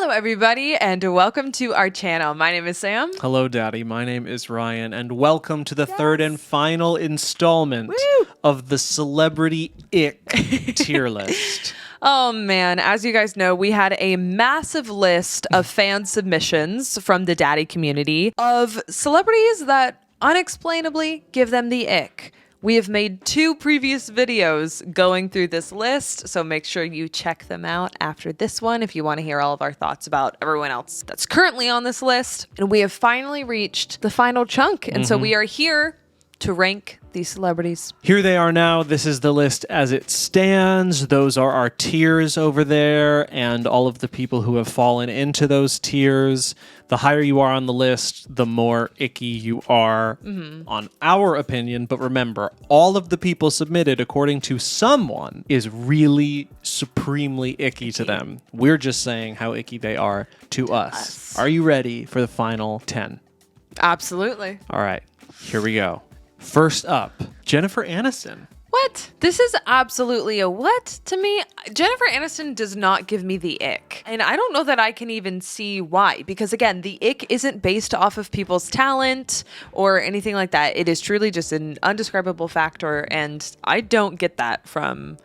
Hello, everybody, and welcome to our channel. My name is Sam. Hello, Daddy. My name is Ryan, and welcome to the third and final installment of the Celebrity Ick tier list. Oh, man. As you guys know, we had a massive list of fan submissions from the daddy community of celebrities that unexplainably give them the ick. We have made 2 previous videos going through this list, so make sure you check them out after this one if you want to hear all of our thoughts about everyone else that's currently on this list. And we have finally reached the final chunk, and so we are here to rank these celebrities. Here they are now. This is the list as it stands. Those are our tiers over there and all of the people who have fallen into those tiers. The higher you are on the list, the more icky you are on our opinion. But remember, all of the people submitted according to someone is really supremely icky to them. We're just saying how icky they are to us. Are you ready for the final 10? Absolutely. All right, here we go. First up, Jennifer Aniston. What? This is absolutely a what to me. Jennifer Aniston does not give me the ick. And I don't know that I can even see why. Because again, the ick isn't based off of people's talent or anything like that. It is truly just an undescribable factor. And I don't get that from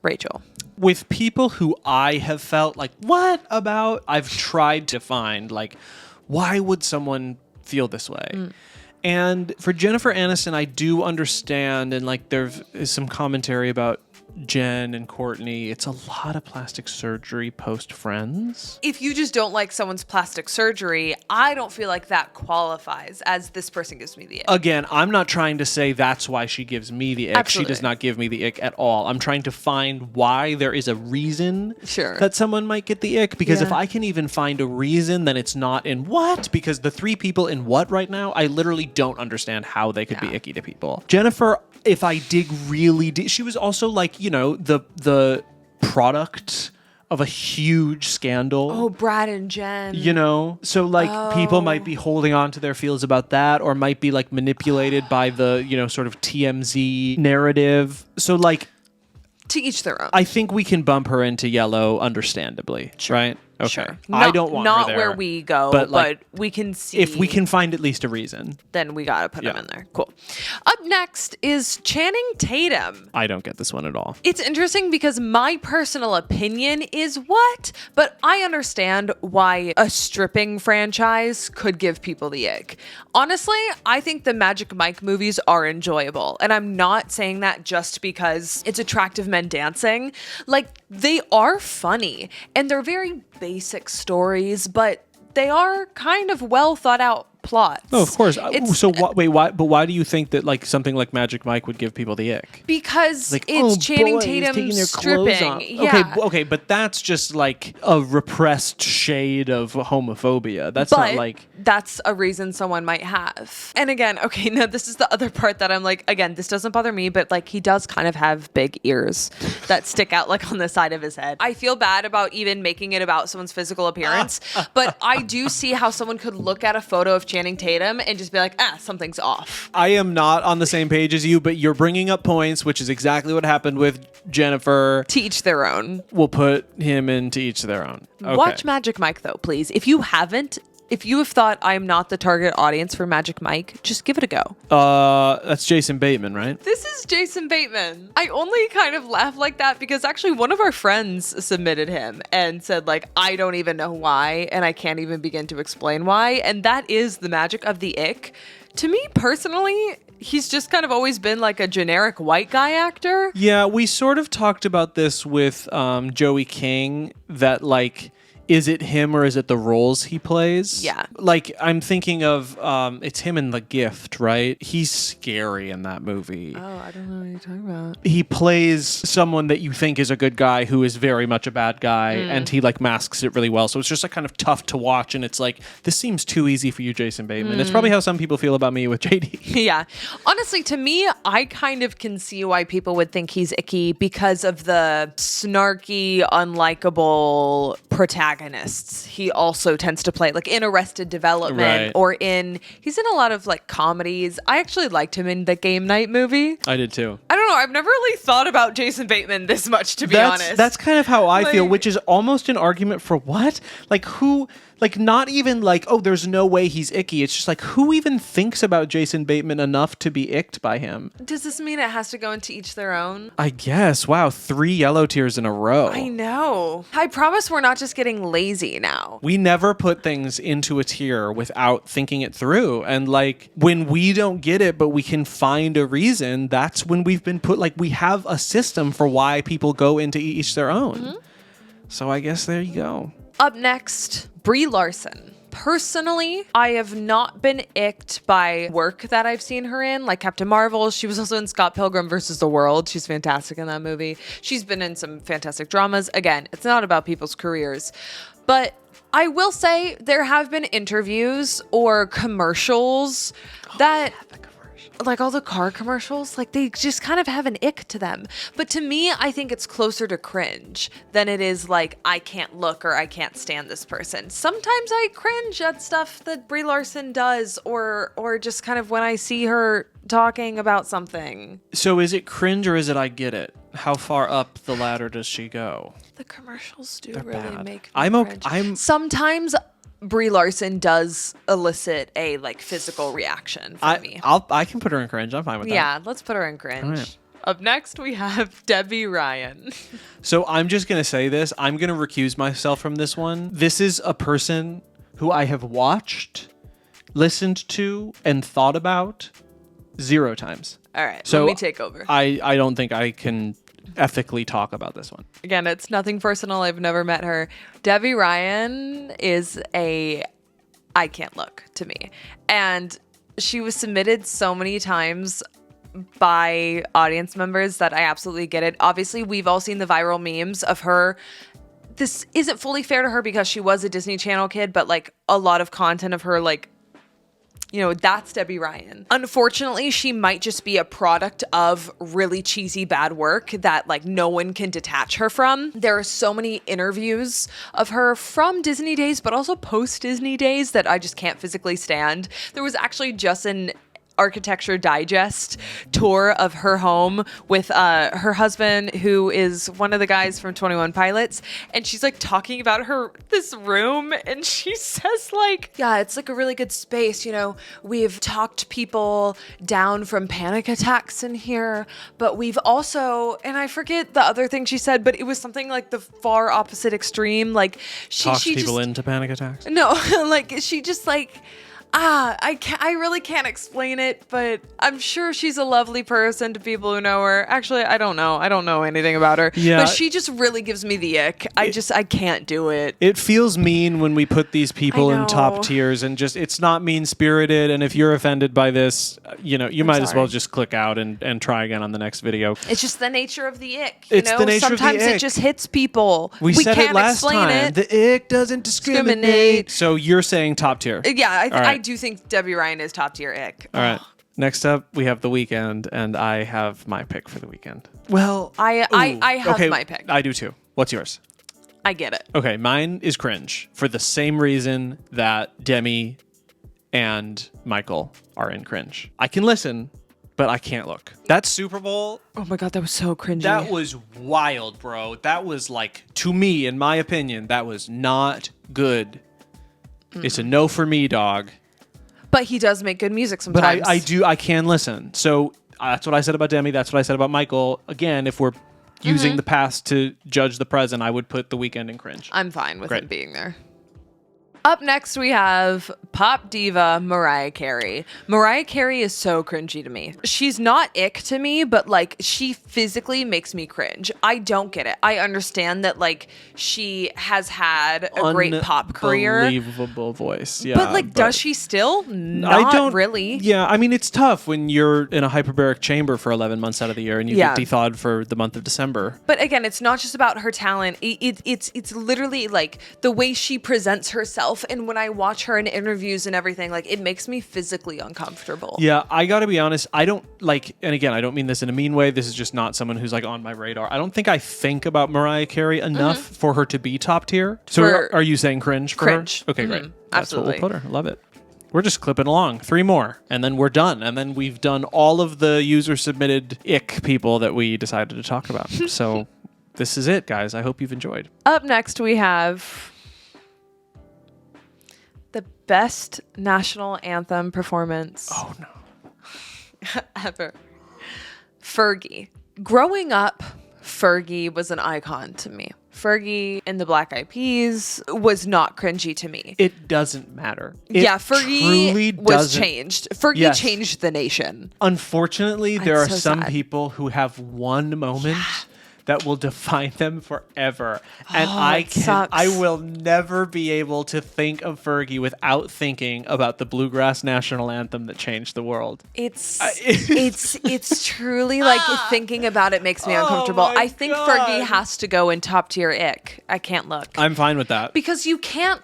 Rachel. With people who I have felt like, what about? I've tried to find, like, why would someone feel this way? And for Jennifer Aniston, I do understand, and like there is some commentary about Jen and Courtney. It's a lot of plastic surgery post Friends. If you just don't like someone's plastic surgery, I don't feel like that qualifies as this person gives me the ick. Again, I'm not trying to say that's why she gives me the ick. Absolutely. She does not give me the ick at all. I'm trying to find why there is a reason that someone might get the ick. Because if I can even find a reason, then it's not in what? Because the 3 people in what right now, I literally don't understand how they could be icky to people. Jennifer, if I dig really deep, she was also like, you know, the product of a huge scandal. Oh, Brad and Jen. You know? So like people might be holding on to their feels about that, or might be like manipulated by the, you know, sort of TMZ narrative. So like, to each their own. I think we can bump her into yellow understandably, right? Okay. Sure. I don't want her there. Not where we go, but, like, but we can see. If we can find at least a reason. Then we gotta put them in there. Cool. Up next is Channing Tatum. I don't get this one at all. It's interesting because my personal opinion is what? But I understand why a stripping franchise could give people the ick. Honestly, I think the Magic Mike movies are enjoyable. And I'm not saying that just because it's attractive men dancing. Like, they are funny. And they're very basic stories, but they are kind of well thought out plots. Oh, of course. So why? But why do you think that like something like Magic Mike would give people the ick? Because like, it's Channing Tatum stripping. Yeah. Okay, but that's just like a repressed shade of homophobia. That's not like that's a reason someone might have. And again, okay, no, this is the other part that I'm like, again, this doesn't bother me, but like he does kind of have big ears that stick out like on the side of his head. I feel bad about even making it about someone's physical appearance, but I do see how someone could look at a photo of Channing Tatum and just be like, something's off. I am not on the same page as you, but you're bringing up points, which is exactly what happened with Jennifer. To each their own. We'll put him into each their own. Okay. Watch Magic Mike, though, please. If you haven't, if you have thought I am not the target audience for Magic Mike, just give it a go. That's Jason Bateman, right? This is Jason Bateman. I only kind of laugh like that because actually one of our friends submitted him and said like, I don't even know why, and I can't even begin to explain why. And that is the magic of the ick. To me personally, he's just kind of always been like a generic white guy actor. Yeah, we sort of talked about this with Joey King, that like, is it him or is it the roles he plays? Yeah. Like, I'm thinking of, it's him in The Gift, right? He's scary in that movie. Oh, I don't know what you're talking about. He plays someone that you think is a good guy who is very much a bad guy, and he like masks it really well. So it's just like kind of tough to watch, and it's like, this seems too easy for you, Jason Bateman. It's probably how some people feel about me with JD. Yeah. Honestly, to me, I kind of can see why people would think he's icky because of the snarky, unlikable protagonist antagonists he also tends to play, like in Arrested Development, Right. or he's in a lot of like comedies. I actually liked him in the Game Night movie. I did too. I don't know. I've never really thought about Jason Bateman this much, to be honest. That's kind of how I feel, Like- which is almost an argument for what? Like who, like not even like, oh, there's no way he's icky. It's just like, who even thinks about Jason Bateman enough to be icked by him? Does this mean it has to go into each their own? I guess. Wow, 3 yellow tears in a row. I know. I promise we're not just getting lazy now. We never put things into a tier without thinking it through. And like when we don't get it, but we can find a reason, that's when we've been put, like we have a system for why people go into each their own. So I guess there you go. Up next, Brie Larson. Personally, I have not been icked by work that I've seen her in, like Captain Marvel. She was also in Scott Pilgrim versus the World. She's fantastic in that movie. She's been in some fantastic dramas. Again, it's not about people's careers. But I will say there have been interviews or commercials that... like all the car commercials, like they just kind of have an ick to them. But to me, I think it's closer to cringe than it is like, I can't look or I can't stand this person. Sometimes I cringe at stuff that Brie Larson does, or just kind of when I see her talking about something. So is it cringe or is it I get it? How far up the ladder does she go? The commercials do They're really bad. make me I'm okay. cringe. Sometimes Brie Larson does elicit a like physical reaction from me. I can put her in cringe. I'm fine with that. Yeah, let's put her in cringe. All right. Up next, we have Debbie Ryan. So I'm just going to say this. I'm going to recuse myself from this one. This is a person who I have watched, listened to, and thought about 0 times. All right, So let me take over. I don't think I can ethically talk about this one. Again, it's nothing personal. I've never met her. Debbie Ryan is I can't look to me. And she was submitted so many times by audience members that I absolutely get it. Obviously, we've all seen the viral memes of her. This isn't fully fair to her because she was a Disney Channel kid, but like a lot of content of her, like, you know, that's Debbie Ryan. Unfortunately, she might just be a product of really cheesy bad work that like no one can detach her from. There are so many interviews of her from Disney days, but also post Disney days that I just can't physically stand. There was actually just an Architecture Digest tour of her home with her husband, who is one of the guys from 21 Pilots, and she's like talking about this room, and she says like, yeah, it's like a really good space, you know, we've talked people down from panic attacks in here, but we've also, and I forget the other thing she said, but it was something like the far opposite extreme, like she People just, into panic attacks? no, like she just like, I really can't explain it, but I'm sure she's a lovely person to people who know her. Actually, I don't know anything about her. Yeah. But she just really gives me the ick. I can't do it. It feels mean when we put these people I in top know. tiers, and just it's not mean-spirited. And if you're offended by this, you know, you might as well sorry. just click out and try again on the next video. It's just the nature of the ick. It's the nature of the Sometimes ick. it just hits people. We said can't it last explain time. it. The ick doesn't discriminate. So you're saying top tier. Yeah, All right. I do think Debbie Ryan is top tier ick. All right. Next up, we have The Weeknd, and I have my pick for The Weeknd. Well, I have okay, my pick. I do too. What's yours? I get it. Okay, mine is cringe for the same reason that Demi and Michael are in cringe. I can listen, but I can't look. That Super Bowl, Oh my god, that was so cringy. that was wild, bro. That was like, to me, in my opinion, that was not good. It's a no for me, dog. But he does make good music But sometimes. I can listen. So that's what I said about Demi. That's what I said about Michael. Again, if we're using the past to judge the present, I would put The Weeknd in cringe. I'm fine with Great. him being there. Up next, we have pop diva Mariah Carey. Mariah Carey is so cringy to me. She's not ick to me, but like she physically makes me cringe. I don't get it. I understand that like she has had a great pop career. Unbelievable voice. Yeah. But like, does she still? I Not don't really. Yeah, I mean, it's tough when you're in a hyperbaric chamber for 11 months out of the year and you Yeah. get thawed for the month of December. But again, it's not just about her talent. It's literally like the way she presents herself herself. And when I watch her in interviews and everything, like, it makes me physically uncomfortable. Yeah, I gotta be honest. I don't like, and again, I don't mean this in a mean way. This is just not someone who's like on my radar. I don't think I think about Mariah Carey enough for her to be top tier. So are you saying cringe for cringe. her? Okay, great. That's Absolutely. what we'll put her. Love it. We're just clipping along. 3 more, and then we're done. And then we've done all of the user-submitted ick people that we decided to talk about. So this is it, guys. I hope you've enjoyed. Up next, we have the best national anthem performance ever. Fergie. Growing up, Fergie was an icon to me. Fergie in the Black Eyed Peas was not cringy to me. It doesn't matter. Fergie was changed. Fergie changed the nation. Unfortunately, there are some sad. people who have one moment that will define them forever. And I will never be able to think of Fergie without thinking about the Bluegrass National Anthem that changed the world. It's truly like thinking about it makes me uncomfortable. I think Fergie has to go in top tier ick. I can't look. I'm fine with that. Because you can't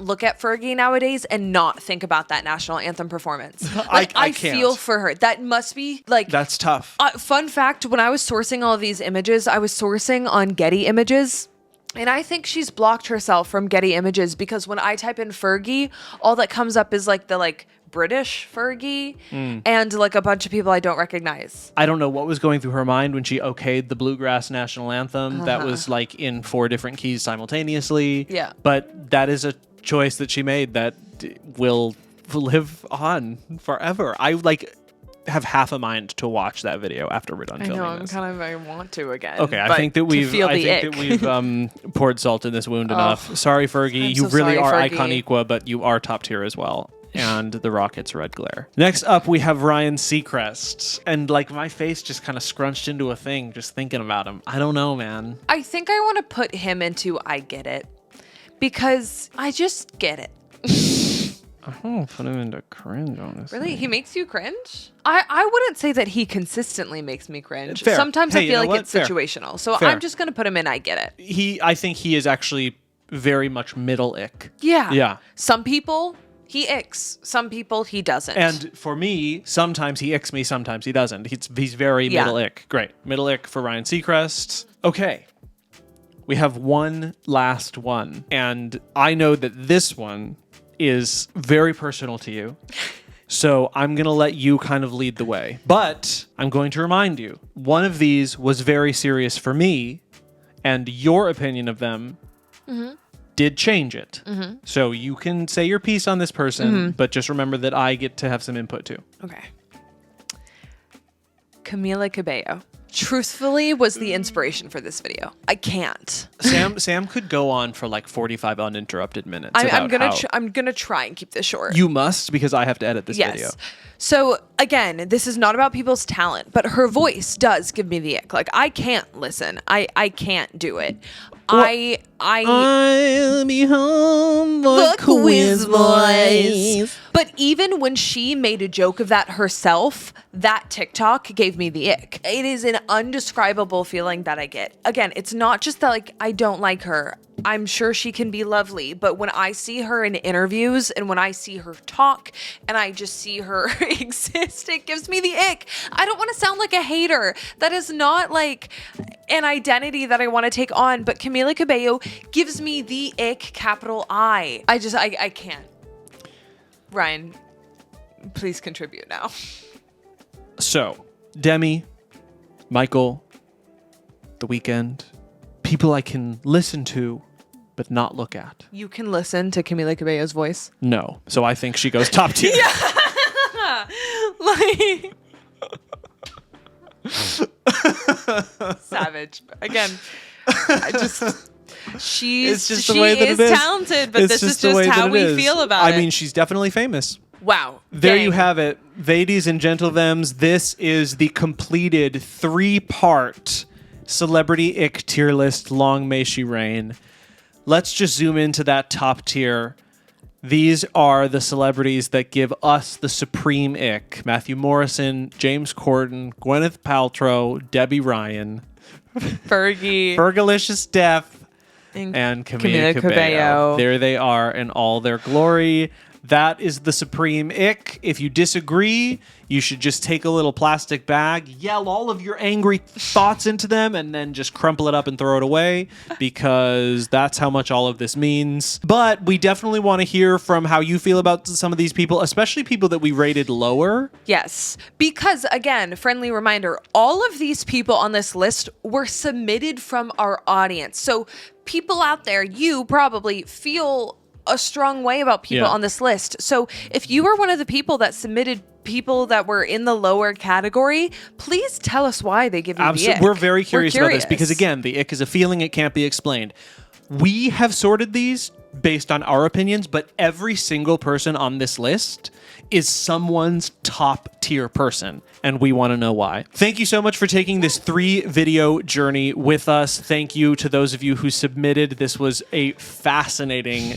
look at Fergie nowadays and not think about that national anthem performance. Like I can't. feel for her. That must be like That's tough. Fun fact, when I was sourcing all of these images, I was sourcing on Getty Images. And I think she's blocked herself from Getty Images because when I type in Fergie, all that comes up is like the British Fergie and like a bunch of people I don't recognize. I don't know what was going through her mind when she okayed the Bluegrass National Anthem. That was like in 4 different keys simultaneously. Yeah. But that is a choice that she made that will live on forever. I have half a mind to watch that video after we're done filming this. I want to again. Okay, I think that we've poured salt in this wound enough. Sorry, Fergie. You really are iconiqua, but you are top tier as well. And the Rockets' red glare. Next up, we have Ryan Seacrest. And my face just kind of scrunched into a thing just thinking about him. I don't know, man. I think I want to put him into I get it because I just get it. I don't put him into cringe, honestly. Really? He makes you cringe? I wouldn't say that he consistently makes me cringe. Fair. Sometimes I feel like it's Fair. situational. So Fair. I'm just going to put him in I get it. I think he is actually very much middle ick. Yeah. Yeah. Some people he icks. Some people he doesn't. And for me, sometimes he icks me, sometimes he doesn't. He's very middle ick. Great. Middle ick for Ryan Seacrest. Okay. We have one last one. And I know that this one is very personal to you. So I'm going to let you kind of lead the way. But I'm going to remind you, one of these was very serious for me, and your opinion of them did change it. So you can say your piece on this person, but just remember that I get to have some input too. Okay. Camila Cabello. Truthfully was the inspiration for this video. I can't. Sam could go on for 45 uninterrupted minutes. I'm gonna try and keep this short. You must, because I have to edit this video. So again, this is not about people's talent, but her voice does give me the ick. I can't listen. I can't do it. Well, I'll be home for the quiz boys. boys. But even when she made a joke of that herself, that TikTok gave me the ick. It is an undescribable feeling that I get. Again, it's not just that I don't like her. I'm sure she can be lovely, but when I see her in interviews and when I see her talk and I just see her exist, it gives me the ick. I don't want to sound like a hater. That is not an identity that I want to take on, but Camila Cabello gives me the ick, capital I. I can't. Ryan, please contribute now. So, Demi, Michael, The Weeknd, people I can listen to but not look at. You can listen to Camila Cabello's voice? No. So I think she goes top tier. Savage. Again, she is talented, but this is just how we feel about it. I mean, she's definitely famous. Wow. There you have it. Ladies and gentlemen, this is the completed 3-part Celebrity Ick tier list. Long may she reign. Let's just zoom into that top tier. These are the celebrities that give us the supreme ick. Matthew Morrison, James Corden, Gwyneth Paltrow, Debbie Ryan, Fergie, Fergalicious Death, and Camila Cabello. Cabello. There they are in all their glory. That is the supreme ick. If you disagree, you should just take a little plastic bag, yell all of your angry thoughts into them, and then just crumple it up and throw it away, because that's how much all of this means. But we definitely want to hear from how you feel about some of these people, especially people that we rated lower. Yes, because again, friendly reminder, all of these people on this list were submitted from our audience. So people out there, you probably feel a strong way about people on this list. So if you were one of the people that submitted people that were in the lower category, please tell us why they give you the ick. We're very curious about this, because again, the ick is a feeling, it can't be explained. We have sorted these based on our opinions, but every single person on this list is someone's top tier person, and we want to know why. Thank you so much for taking this 3-video journey with us. Thank you to those of you who submitted. This was a fascinating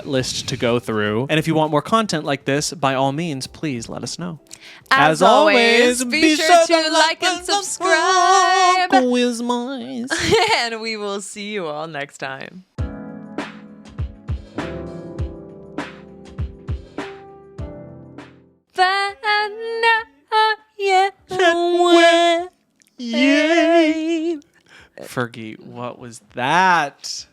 list to go through. And if you want more content like this, by all means, please let us know. As always, be sure to like and subscribe. And we will see you all next time. Fergie, what was that?